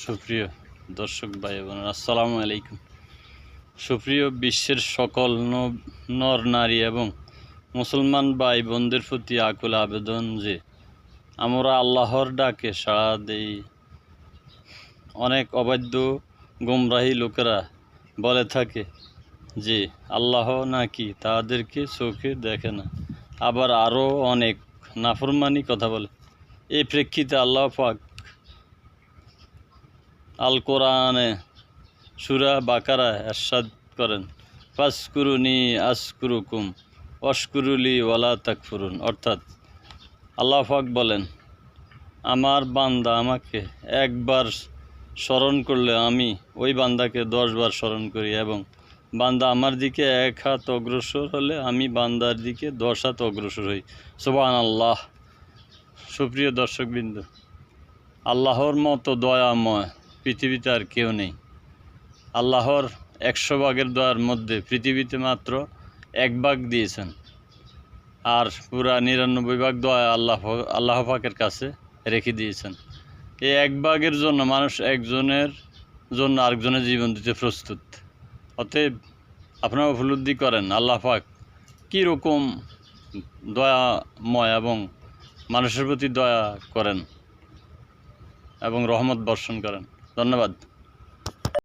সুপ্রিয় দর্শক ভাই বোনেরা, আসসালামু আলাইকুম। সুপ্রিয় বিশ্বের সকল নর নারী এবং মুসলমান ভাই বোনদের প্রতি আকুল আবেদন যে আমরা আল্লাহর ডাকে সাড়া দেই। অনেক অবাধ্য গোমরাহী লোকেরা বলে থাকে যে আল্লাহ নাকি তাদেরকে চোখে দেখে না, আবার আরও অনেক নাফরমানি কথা বলে। এই প্রেক্ষিতে আল্লাহ পাক আল কোরআনে সূরা বাকারা ইরশাদ করেন, ফাসকুরুনি আসকুরুকুম ওয়াশকুরুলি ওয়ালা তাকফুরুন। অর্থাৎ আল্লাহ পাক বলেন, আমার বান্দা আমাকে একবার স্মরণ করলে আমি ওই বান্দাকে 10 বার স্মরণ করি, এবং বান্দা আমার দিকে 1 হাত অগ্রসর হলে আমি বান্দার দিকে 10 হাত অগ্রসর হই। সুবহানাল্লাহ। সুপ্রিয় দর্শকবৃন্দ, আল্লাহর মতো দয়াময় পৃথিবীতে আর কেউ নেই। আল্লাহর 100 ভাগের দয়ার মধ্যে পৃথিবীতে মাত্র 1 ভাগ দিয়েছেন, আর পুরা 99 ভাগ দয়া আল্লাহ পাকের কাছে রেখে দিয়েছেন। এই 1 ভাগের জন্য মানুষ একজনের জন্য আরেকজনের জীবন দিতে প্রস্তুত। অতএব আপনারা উপলব্ধি করেন আল্লাহ পাক কীরকম দয়াময় এবং মানুষের প্রতি দয়া করেন এবং রহমত বর্ষণ করেন। ধন্যবাদ।